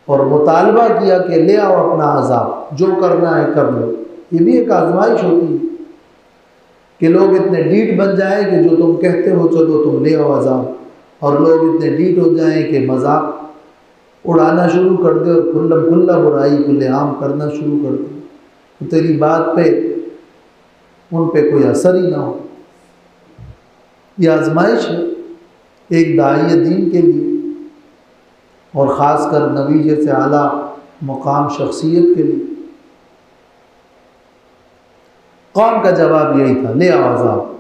और मुतालबा किया कि ले आओ अपना अजाब, जो करना है कर लो। ये भी एक आजमाइश होती है कि लोग इतने डीठ बन जाए कि जो तुम कहते हो चलो तुम ले आओ अजाब, और लोग इतने डीठ हो जाएं कि मजाक उड़ाना शुरू कर दे और खुल्ला बुराई खुलेआम करना शुरू कर दे, तो तेरी बात पे उन पे कोई असर ही ना हो। ये आजमाइश है एक दाई दीन के लिए, और ख़ासकर नबी जैसे आला मुकाम शख्सियत के लिए। कौम का जवाब यही था, ले आओ अज़ाब।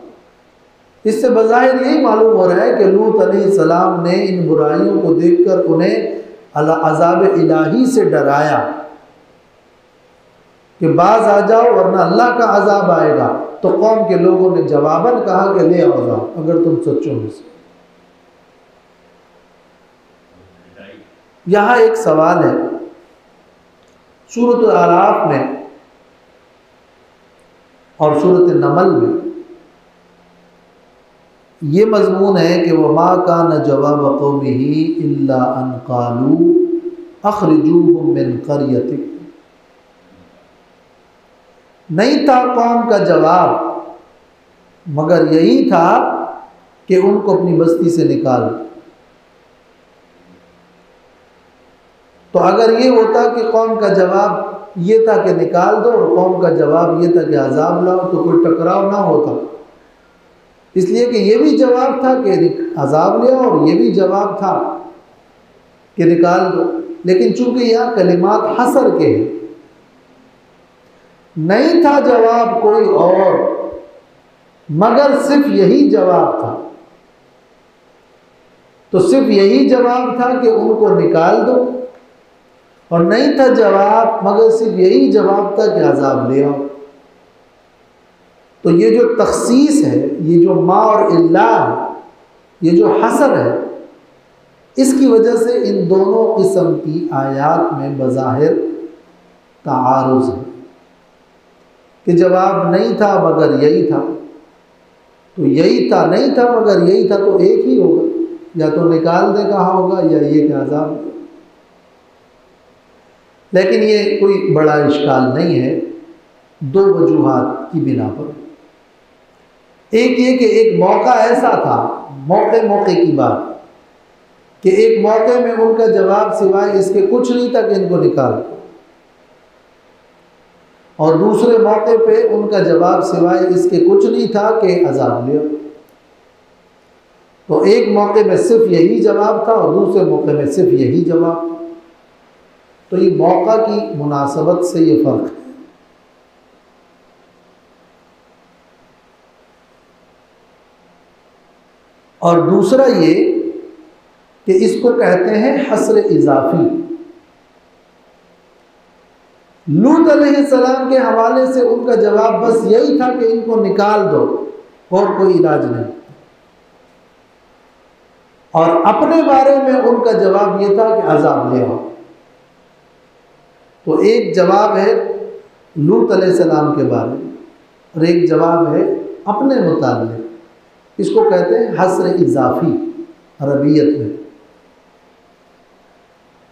इससे बज़ाहिर यही मालूम हो रहा है कि लूत अलैहिस्सलाम ने इन बुराइयों को देखकर उन्हें अज़ाब इलाही से डराया कि बाज आ जाओ वरना अल्लाह का अज़ाब आएगा। तो कौम के लोगों ने जवाबन कहा कि ले आओ अज़ाब, अगर तुम सच्चों में से। यहाँ एक सवाल है, सूरत आराफ में और सूरत नमल में ये मजमून है कि वमा कान जवाब कौमिही इल्ला अन क़ालू अख़रिजूहुम मिन क़रयतिकुम। नहीं था कौम का जवाब मगर यही था कि उनको अपनी बस्ती से निकाल। तो अगर ये होता कि कौम का जवाब ये था कि निकाल दो और कौम का जवाब ये था कि अजाब लाओ, तो कोई टकराव ना होता। इसलिए कि ये भी जवाब था कि अजाब ले आओ और ये भी जवाब था कि निकाल दो। लेकिन चूंकि यहाँ कलिमात हसर के हैं, नहीं था जवाब कोई और मगर सिर्फ यही जवाब था, तो सिर्फ यही जवाब था कि उनको निकाल दो, और नहीं था जवाब मगर सिर्फ यही जवाब था कि अजाब ले आओ। तो ये जो तखसीस है, ये जो मा और इल्ला है, ये जो हसर है, इसकी वजह से इन दोनों किस्म की आयात में बज़ाहिर तारुज़ है कि जवाब नहीं था मगर यही था। तो यही था, नहीं था मगर यही था, तो एक ही होगा, या तो निकाल दे कहा होगा या ये कि अज़ाब। लेकिन ये कोई बड़ा इश्काल नहीं है दो वजूहात की बिना पर। एक ये कि एक मौका ऐसा था, मौके की बात, कि एक मौके में उनका जवाब सिवाय इसके कुछ नहीं था कि इनको निकाल, और दूसरे मौके पे उनका जवाब सिवाय इसके कुछ नहीं था कि अजाब ले। तो एक मौके में सिर्फ यही जवाब था और दूसरे मौके में सिर्फ यही जवाब। तो ये मौका की मुनासबत से ये फ़र्क है। और दूसरा ये कि इसको कहते हैं हस्र इजाफी। लूत अलैहिस्सलाम के हवाले से उनका जवाब बस यही था कि इनको निकाल दो और कोई इलाज नहीं। और अपने बारे में उनका जवाब ये था कि अजाब ले आओ। तो एक जवाब है लूत अलैहिस्सलाम के बारे में और एक जवाब है अपने मुताल्लिक़। इसको कहते हैं हस्र इजाफी अरबियत में।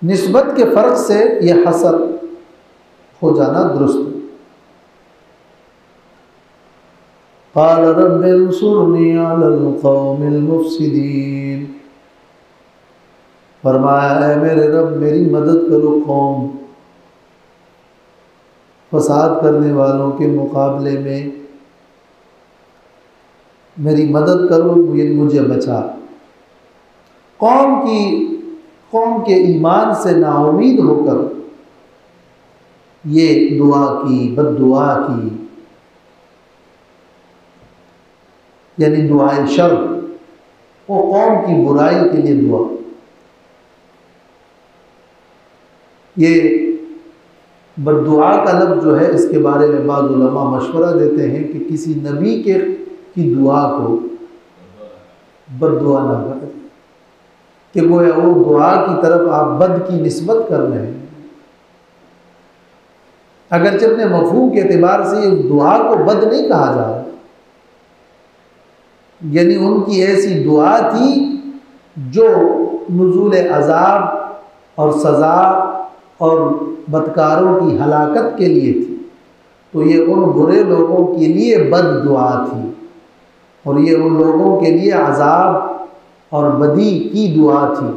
निस्बत के फ़र्क से यह हसर हो जाना दुरुस्त है। क़ाल रब्बि अंसुरनी अलल क़ौमिल मुफ़्सिदीन, फरमाया है मेरे रब मेरी मदद करो कौम फसाद करने वालों के मुकाबले में, मेरी मदद करो, मुझे बचा। कौम के ईमान से नाउमीद होकर ये दुआ की, बद्दुआ की, यानी दुआए शर, वो कौम की बुराई के लिए दुआ। ये बद्दुआ का लफ्ज़ जो है इसके बारे में बाज़ उलमा मशवरा देते हैं कि किसी नबी की दुआ को बद्दुआ ना करें, कि गोया वो दुआ की तरफ आप बद की निस्बत कर रहे हैं। अगरचे अपने मफ़हूम के एतबार से ये दुआ को बद नहीं कहा जा रहा, यानी उनकी ऐसी दुआ थी जो नुज़ूल अज़ाब और सज़ा और बदकारों की हलाकत के लिए थी। तो ये उन बुरे लोगों के लिए बद दुआ थी और ये उन लोगों के लिए अज़ाब और बदी की दुआ थी।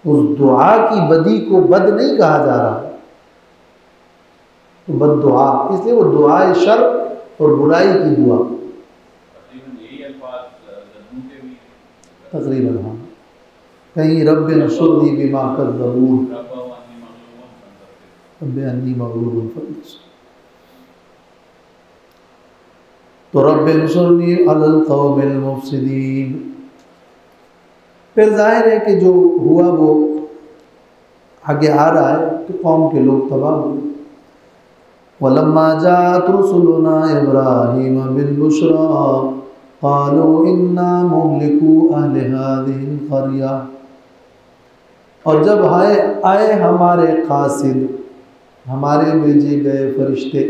उस दुआ की बदी को बद नहीं कहा जा रहा, तो बद दुआ, इसलिए वो दुआए शर और बुराई की दुआ तकरीबन। हाँ, कहीं रब्बि अंसुरनी बिमा कज़्ज़बून, रब्बि अन्नी मग़लूबुन फ़ंतसिर। तो रब्बि अंसुरनी अलल क़ौमिल मुफ़्सिदीन। फिर जाहिर है कि जो हुआ वो आगे आ रहा है कि कौम के लोग तबाह हुए। वलम्मा जाअत रुसुलुना इब्राहीम बिल-बुश्रा क़ालू इन्ना मुहलिकू अहलि हाज़िहिल क़रया। और जब आए हमारे क़ासिद, हमारे भेजे गए फरिश्ते,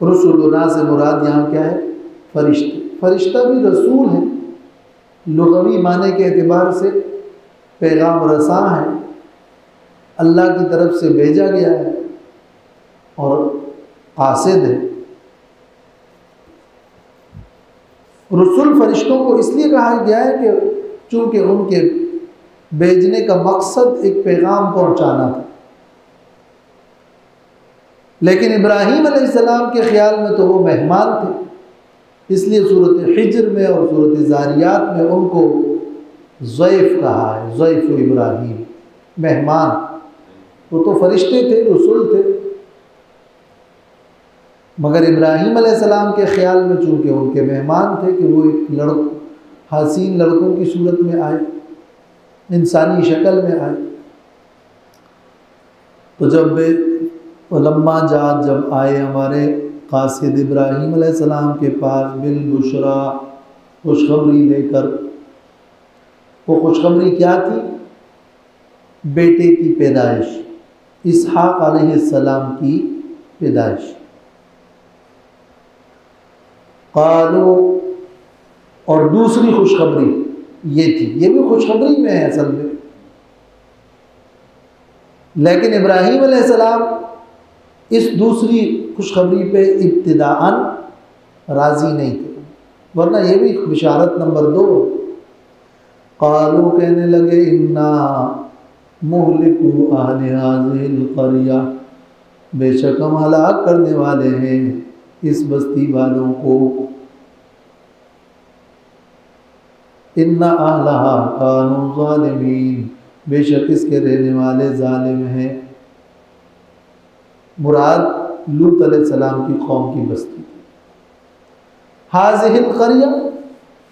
रुसुलुना से मुराद यहाँ क्या है? फरिश्ते। फरिश्ता भी रसूल है, लुग़वी माने के एतबार से पैगाम रसां है, अल्लाह की तरफ से भेजा गया है और क़ासिद है। रसूल फरिश्तों को इसलिए कहा गया है कि चूँकि उनके भेजने का मकसद एक पैगाम पहुँचाना था। लेकिन इब्राहीम अलैहिस्सलाम के ख़्याल में तो वो मेहमान थे, इसलिए सूरत हिज्र में और सूरत ज़ारियात में उनको ज़ैफ़ कहा है, ज़ैफ़ इब्राहीम, मेहमान। वो तो फरिश्ते थे, रसूल थे, मगर इब्राहीम अलैहिस्सलाम के ख़्याल में चूँकि उनके मेहमान थे कि वो एक हसीन लड़कों की सूरत में आए, इंसानी शक्ल में आए। तो जब लम्मा जात, जब आए हमारे क़ासिद इब्राहीम अलैहिस्सलाम के पास बिल-बुश्रा, खुशखबरी लेकर। वो खुशखबरी क्या थी? बेटे की पैदाइश, इसहाक़ अलैहिस्सलाम की पैदाइश। क़ालू, और दूसरी खुशखबरी ये थी, ये भी खुशखबरी में है असल में, लेकिन इब्राहीम अलैहिस्सलाम इस दूसरी खुशखबरी पे इब्तिदाअन राज़ी नहीं थे, वरना ये भी बिशारत नंबर 2। क़ालू, कहने लगे, इन्ना मुहलिकू अहलि हाज़िहिल क़रया, बेशक हम हलाक करने वाले हैं इस बस्ती वालों को। इन्ना अहलहा कानू ज़ालिमीन, बेशक इसके रहने वाले जालिम हैं। मुराद लूत अलैहिस्सलाम की कौम की बस्ती। हाज़िहिल क़रया,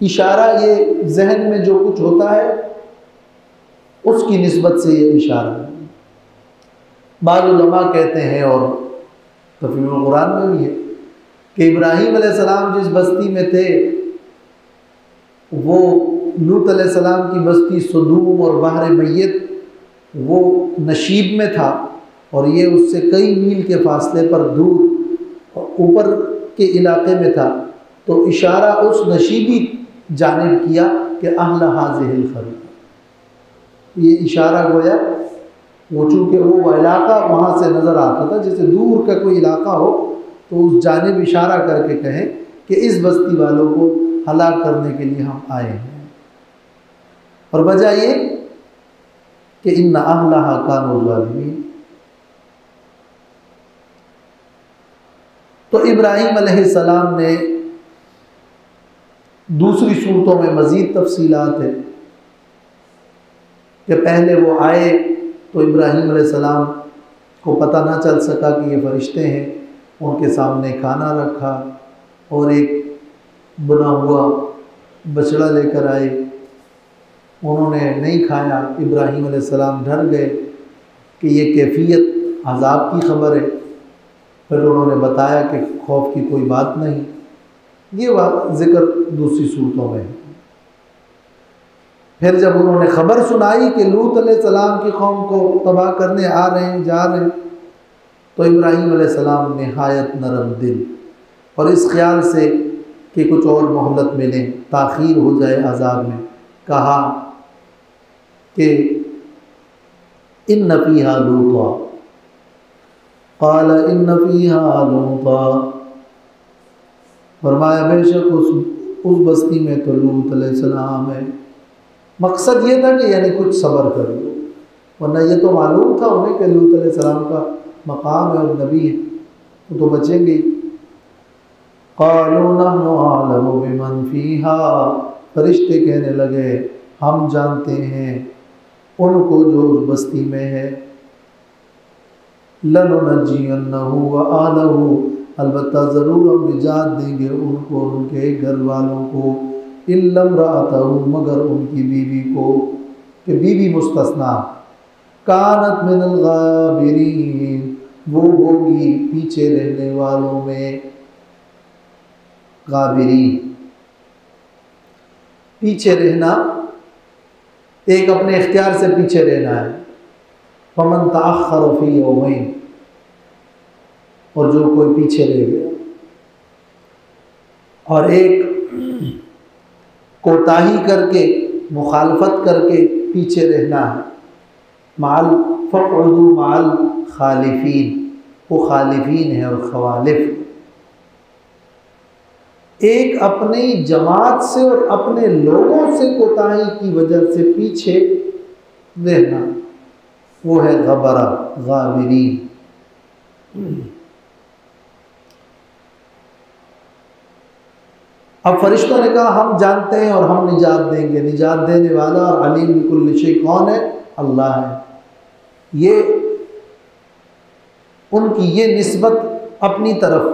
इशारा ये जहन में जो कुछ होता है उसकी निस्बत से ये इशारा है। बाज़ उलमा कहते हैं और तफ़सीरुल कुरान में भी है कि इब्राहीम अलैहिस्सलाम जिस बस्ती में थे वो लूत अलैहिस्सलाम की बस्ती सदूम और बहर मय्यत वो नशीब में था और ये उससे कई मील के फासले पर दूर ऊपर के इलाके में था, तो इशारा उस नशीबी जानिब किया कि अहल हाज़िहिल क़रीब, ये इशारा गोया वो चूँकि वो इलाका वहाँ से नज़र आता था, जैसे दूर का कोई इलाका हो तो उस जानिब इशारा करके कहें कि इस बस्ती वालों को हलाक करने के लिए हम आए हैं। और वजह ये कि इन्ना अहलहा कानू ज़ालिमीन। तो इब्राहीम अलैहिस्सलाम ने दूसरी सूरतों में मज़ीद तफसीलात है कि पहले वो आए तो इब्राहीम अलैहिस्सलाम को पता ना चल सका कि ये फरिश्ते हैं, उनके सामने खाना रखा और एक बना हुआ बछड़ा लेकर आए, उन्होंने नहीं खाया। इब्राहीम अलैहिस्सलाम डर गए कि ये कैफियत अज़ाब की ख़बर है, फिर उन्होंने बताया कि खौफ की कोई बात नहीं। ये ज़िक्र दूसरी सूरतों में है। फिर जब उन्होंने ख़बर सुनाई कि लूत अलैहिस्सलाम की कौम को तबाह करने आ रहे हैं, जा रहे हैं, तो इब्राहीम अलैहिस्सलाम नहायत नरम दिल और इस ख्याल से कि कुछ और मोहलत मिले, ताख़ीर हो जाए अज़ाब में, कहा कि इन्न फ़ीहा लूता क़ाल इन्न फ़ीहा लूता, फरमाया बेशक उस बस्ती में तो लूत अलैहिस्सलाम है। मकसद ये था कि यानी कुछ सब्र कर लो, वरना ये तो मालूम था उन्हें कि लूत अलैहिस्सलाम का मकाम है और नबी है, तो बचेंगे। क़ालू नहनु अअलमु बिमन फ़ीहा, फरिश्ते कहने लगे हम जानते हैं उनको जो उस बस्ती में है। लनुनज्जियन्नहु व अहलहु, अलबत्ता ज़रूर हम निजात देंगे उनको और उनके घर वालों को। इल्ला इम्रअतहु, मगर उनकी बीवी को, कि बीवी मुस्तस्ना। कानत मिनल गाबिरीन, वो होगी पीछे रहने वालों में। गाबिरीन पीछे रहना, एक अपने इख्तियार से पीछे रहना है। फमन तअख्खर फी यौमैन, और जो कोई पीछे रह गया, और एक कोताही करके मुखालफत करके पीछे रहना है। माल फ़क़उदू माल खालिफीन, वो खालिफीन है और खवालिफ। एक अपनी जमात से और अपने लोगों से कोताही की वजह से पीछे रहना, वो है गबरा, गाबिरीन। अब फरिश्तों ने कहा हम जानते हैं और हम निजात देंगे। निजात देने वाला और अलीम बिकुल्लि शै कौन है? अल्लाह है। ये उनकी ये निस्बत अपनी तरफ,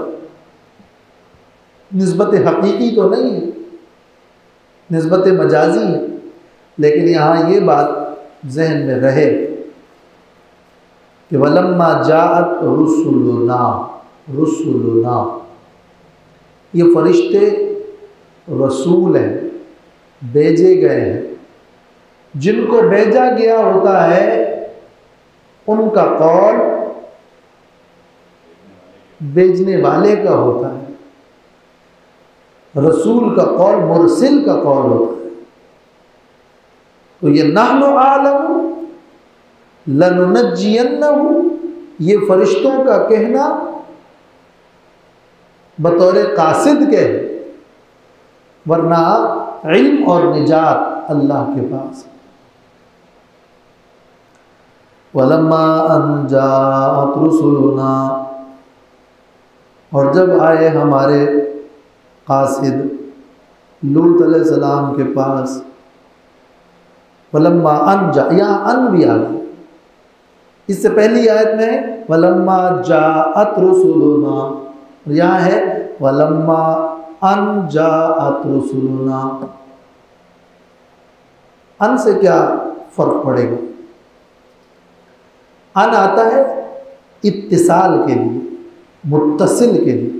निस्बत हकीकी तो नहीं है, निस्बत मजाजी है, लेकिन यहाँ ये बात जहन में रहे कि वलम्मा जाअत रुसुलुना, रुसुलुना, ये फरिश्ते रसूल हैं, भेजे गए हैं। जिनको भेजा गया होता है उनका कौल भेजने वाले का होता है, रसूल का कौल मुरसिल का कौल होता है। तो ये नहनु आलम लनुनज्जियन्नहु, ये फरिश्तों का कहना बतौर कासिद के है, वरना इल्म और निजात अल्लाह के पास। वलम्मा अन जाअत रुसुलुना, और जब आए हमारे कासिद लूत अलैहिस्सलाम के पास। वलम्मा अन जा, यहाँ अन भी आ गया। इससे पहली आयत में वलम्मा जाअत रुसुलुना, यहाँ है वलम्मा अन जाअत रुसुलुना। अन से क्या फर्क पड़ेगा? अन आता है इत्तिसाल के लिए, मुत्तसिल के लिए,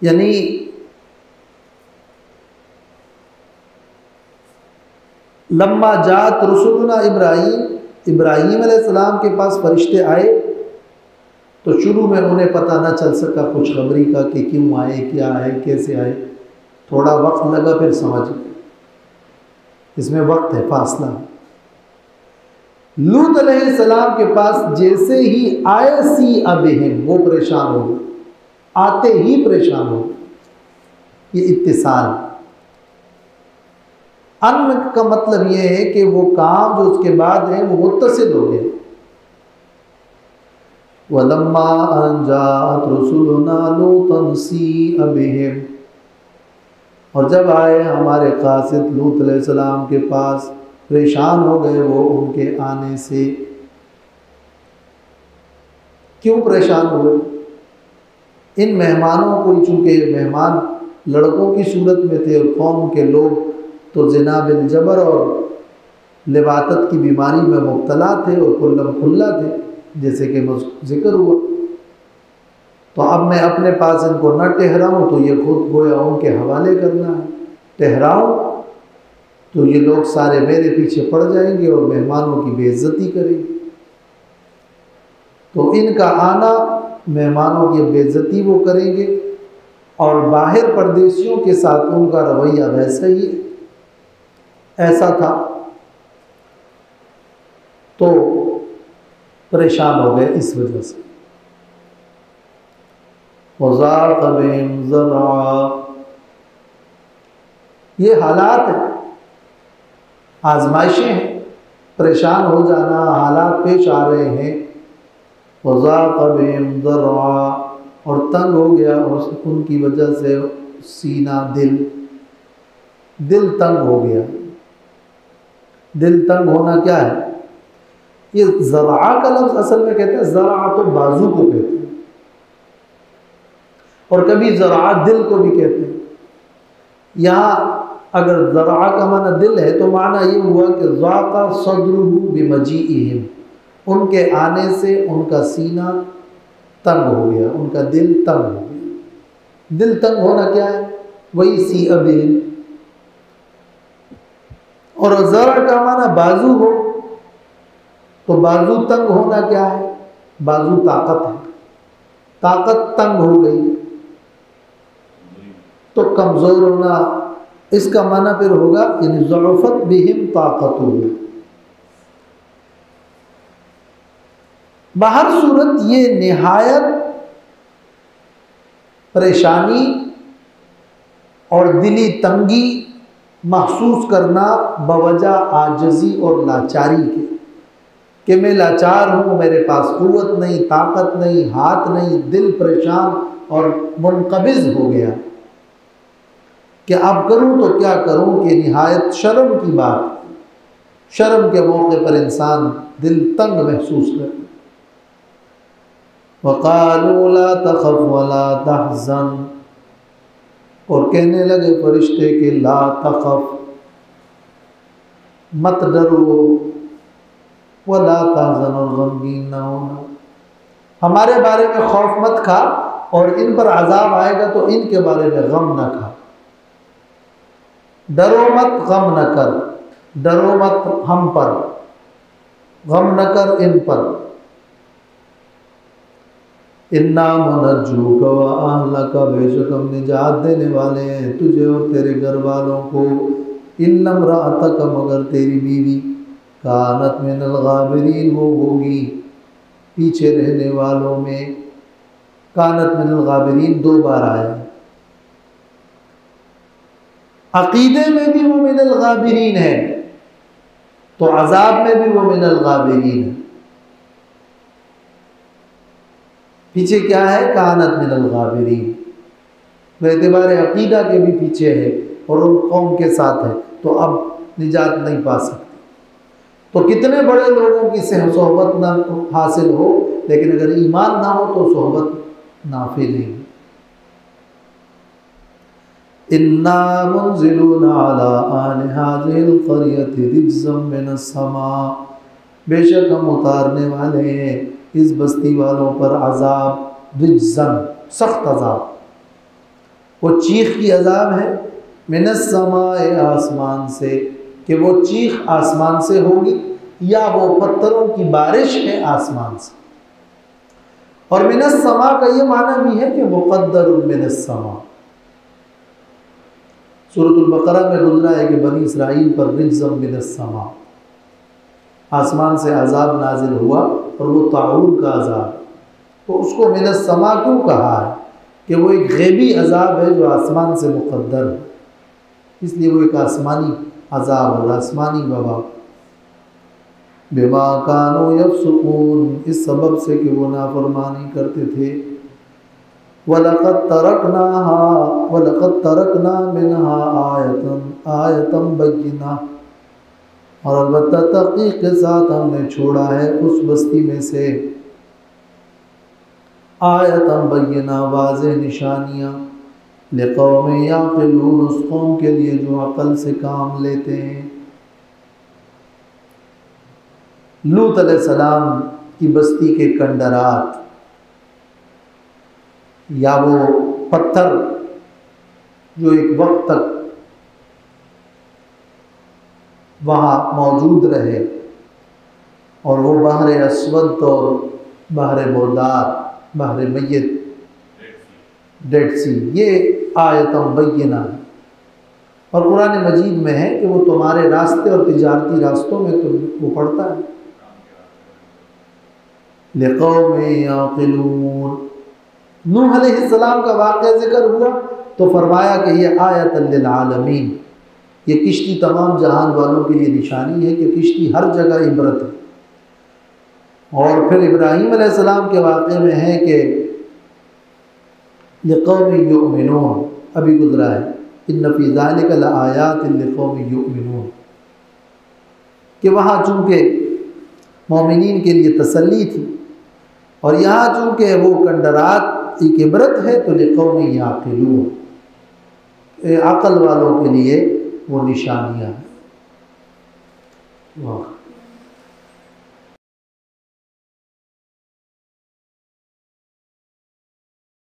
यानी लम्मा जात रसूलुना इब्राहीम अलैहिस्सलाम के पास फरिश्ते आए तो शुरू में उन्हें पता न चल सका खुशखबरी का कि क्यों आए, क्या है, कैसे आए। थोड़ा वक्त लगा, फिर समझ गए। इसमें वक्त है, फासला है। लूत अलैहिस्सलाम के पास जैसे ही आए सी अबिहिम, वो परेशान हो गए, आते ही परेशान हो गए। ये इत्तिसाल। अन्न का मतलब ये है कि वो काम जो उसके बाद है वो मुत्तसिल हो गए। वलम्मा अन जाअत रुसुलुना लूतन सीअ बिहिम, और जब आए हमारे कासिद लूत अलैहिस्सलाम के पास, परेशान हो गए वो उनके आने से। क्यों परेशान हुए? इन मेहमानों को, चूँकि मेहमान लड़कों की सूरत में थे और कौम के लोग तो ज़िना बिल जबर और लिवातत की बीमारी में मुब्तला थे और कुल्लम खुल्ला थे, जैसे कि जिक्र हुआ। तो अब मैं अपने पास इनको न ठहराऊँ तो ये खुद गोया उनके हवाले करना है। ठहराऊँ तो ये लोग सारे मेरे पीछे पड़ जाएंगे और मेहमानों की बेइज्जती करेंगे। तो इनका आना, मेहमानों की बेइज्जती वो करेंगे, और बाहर परदेशियों के साथ उनका रवैया वैसा ही ऐसा था। तो परेशान हो गए इस वजह से। वज़ाक़ बिहिम ज़रअ, ये हालात हैं, आजमाइशें हैं, परेशान हो जाना, हालात पेश आ रहे हैं। वज़ाक़ बिहिम ज़रअ, और तंग हो गया उनकी वजह से सीना, दिल तंग हो गया। दिल तंग होना क्या है? ये ज़रअ का लफ्ज़ असल में कहते हैं, ज़रअ तो बाजू को कहते हैं, और कभी ज़रअ दिल को भी कहते हैं। यहाँ अगर ज़रअ का माना दिल है तो माना ये हुआ कि ज़ाक़ा सद्रुहु बिमजीइहिम, उनके आने से उनका सीना तंग हो गया, उनका दिल तंग हो गया। दिल तंग होना क्या है? वही सी अबिहिम। और ज़रअ का माना बाजू हो, तो बाजू तंग होना क्या है? बाजू ताकत है, ताकत तंग हो गई तो कमज़ोर होना, इसका माना फिर होगा यानी ज़ुअफ़त बिहिम ताक़तुहु। बाहर सूरत ये निहायत परेशानी और दिली तंगी महसूस करना बवजह आजज़ी और लाचारी के, कि मैं लाचार हूँ, मेरे पास क़ुव्वत नहीं, ताकत नहीं, हाथ नहीं, दिल परेशान और मुनक़बिज़ हो गया कि अब करूँ तो क्या करूँ, कि निहायत शर्म की बात। शर्म के मौके पर इंसान दिल तंग महसूस करे। वक़ालू ला तख़फ़ वला तहज़न, और कहने लगे फरिश्ते के ला तख़फ़, मत डरो, वला तहज़न, और गमगीन न होना, हमारे बारे में खौफ मत खा, और इन पर अज़ाब आएगा तो इनके बारे में गम न खा। डरो मत, गम न कर, डरो मत हम पर, गम न कर इन पर। इन्ना मुनज्जुका व अहलका, बेशक हम निजात देने वाले हैं तुझे और तेरे घर वालों को। इल्ला इम्रअतक, मगर तेरी बीवी, कानत मिनल गाबिरीन, वो होगी पीछे रहने वालों में। कानत मिनल गाबिरीन 2 बार आया। अकीदे में भी वो मिनल गाबिरीन है, तो अजाब में भी वो मिनल गाबिरीन है। पीछे क्या है? कानत मिनल गाबिरीन, बेतबार अकीदा के भी पीछे है और उन कौम के साथ है, तो अब निजात नहीं पा सकते। तो कितने बड़े लोगों की सोहबत ना हासिल हो, लेकिन अगर ईमान ना हो तो सोहबत नाफी नहीं। इन्ना मुनज़िलूना अला अहलि हाज़िहिल क़रियति रिज्ज़म मिनस समा, बेशक हम उतारने वाले हैं इस बस्ती वालों पर अजाब, रिज्ज़न, सख्त अजाब। वो चीख की अजाब है, मिनस समाए, आसमान से, कि वो चीख आसमान से होगी या वो पत्थरों की बारिश है आसमान से। और मिनस समा का ये माना भी है कि मुक़द्दरुन मिनस समा। सूरतुल बकरा में गुजरा है कि बनी इसराइल पर रिज्ज़म मिनस समा, आसमान से अजाब नाजिल हुआ और वो ताऊर का अजाब। तो उसको मिनस समा क्यों कहा है कि वो एक गैबी अजाब है जो आसमान से मुक़द्दर है, इसलिए वो एक आसमानी अजाब और आसमानी वबा। बिमा कानू यफसुकून, इस सबब से कि वो नाफरमानी करते थे। वलक़द तरकना मिनहा आयतन बय्यिना, और अलबत्ता तहक़ीक़ के साथ हमने छोड़ा है उस बस्ती में से आयतन बय्यिना, वाज़ेह निशानियाँ, लिक़ौमिन याक़िलून, उस कौम के लिए जो अक़ल से काम लेते हैं। लूत अलैहिस्सलाम की बस्ती के कंडरात या वो पत्थर जो एक वक्त तक वहाँ मौजूद रहे, और वो बहर अस्वद और बहर मुर्दार, बहर मय्यत, डेड सी, ये आयतम बय्यिना है। और कुरान मजीद में है कि वो तुम्हारे रास्ते और तिजारती रास्तों में तो वो पड़ता है। लिक़ौमिन याक़िलून, नूह अलैहिस्सलाम का वाक़या ज़िक्र हुआ तो फरमाया कि ये आयतन लिल आलमीन, ये किश्ती तमाम जहान वालों के लिए निशानी है कि किश्ती हर जगह इबरत है। और फिर इब्राहीम अलैहिस्सलाम के वाक़े में है कि लिक़ौमिन युमिनून, अभी गुजरा है, इन्न फ़ी ज़ालिका लआयातिन लिक़ौमिन युमिनून, कि वहाँ चूँकि मोमिनीन के लिए तसल्ली थी, और यहाँ चूँकि वो कंडरात एक इबरत है तो लिक़ौमिन याक़िलून, अक़ल वालों के लिए वो निशानियाँ हैं। वाह।